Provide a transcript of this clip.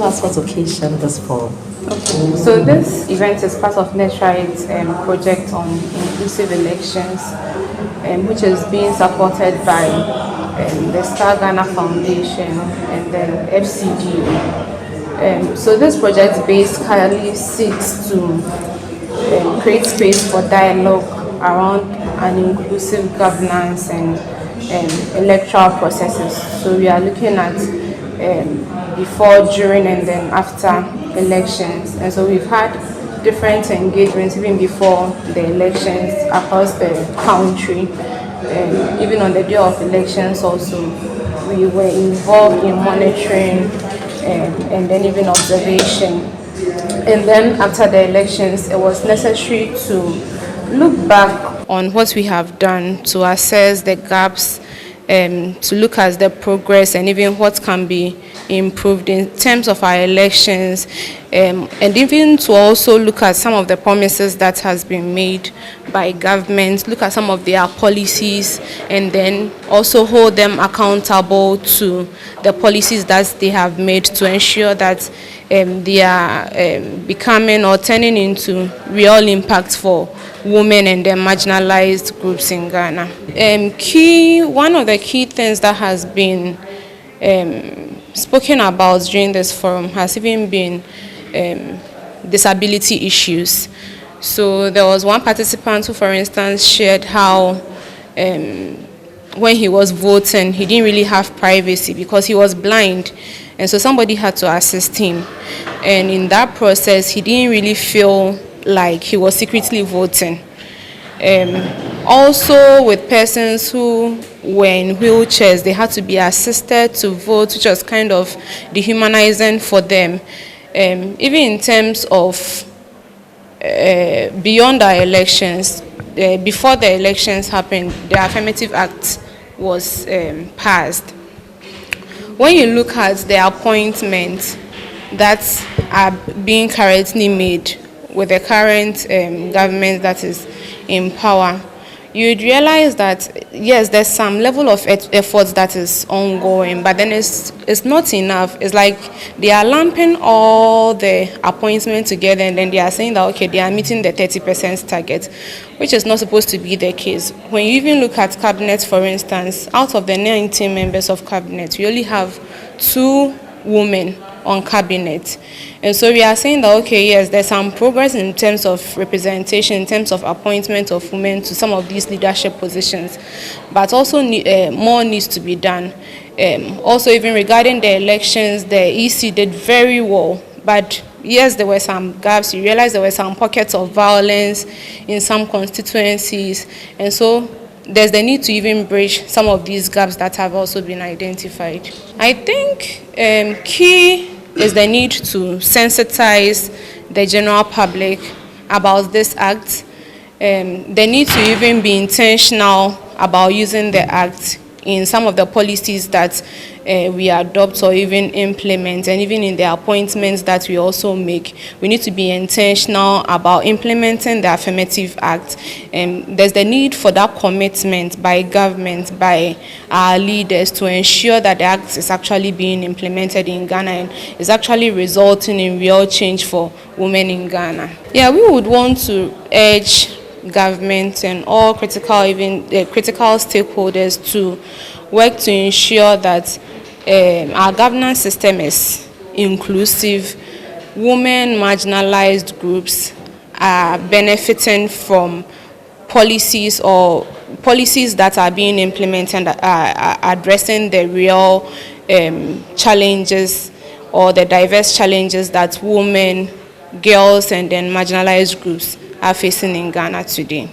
tell us what occasion this for? Okay, so this event is part of NetRight's project on inclusive elections, which is being supported by the Star Ghana Foundation and then FCD. So this project basically seeks to create space for dialogue around an inclusive governance and electoral processes. So we are looking at before, during, and then after elections. And so we've had different engagements even before the elections across the country. Even on the day of elections also, we were involved in monitoring and then even observation. And then after the elections, it was necessary to look back on what we have done, to assess the gaps, to look at the progress and even what can be improved in terms of our elections, and even to also look at some of the promises that has been made by governments, look at some of their policies, and then also hold them accountable to the policies that they have made to ensure that they are becoming or turning into real impact for women and the marginalized groups in Ghana. One of the key things that has been spoken about during this forum has even been disability issues. So there was one participant who, for instance, shared how when he was voting, he didn't really have privacy because he was blind, and so somebody had to assist him. And in that process, he didn't really feel like he was secretly voting. Also with persons who were in wheelchairs, they had to be assisted to vote, which was kind of dehumanizing for them. Even in terms of beyond our elections, before the elections happened, the Affirmative Act was passed. When you look at the appointments that are being currently made with the current government that is in power, you'd realize that yes, there's some level of effort that is ongoing, but then it's not enough. It's like they are lumping all the appointments together and then they are saying that okay, they are meeting the 30% target, which is not supposed to be the case. When you even look at cabinet, for instance, out of the 19 members of cabinet, we only have 2 women on cabinet. And so we are saying that okay, yes, there's some progress in terms of representation, in terms of appointment of women to some of these leadership positions, but also more needs to be done. Also, even regarding the elections, the EC did very well, but yes, there were some gaps. You realize there were some pockets of violence in some constituencies, and so there's the need to even bridge some of these gaps that have also been identified. I think key is the need to sensitize the general public about this act. The need to even be intentional about using the act in some of the policies that we adopt or even implement, and even in the appointments that we also make. We need to be intentional about implementing the Affirmative Act. There's the need for that commitment by government, by our leaders, to ensure that the act is actually being implemented in Ghana and is actually resulting in real change for women in Ghana. Yeah, we would want to urge government and all critical stakeholders to work to ensure that our governance system is inclusive. Women, marginalized groups are benefiting from policies that are being implemented and are addressing the real challenges or the diverse challenges that women, girls, and then marginalized groups are facing in Ghana today.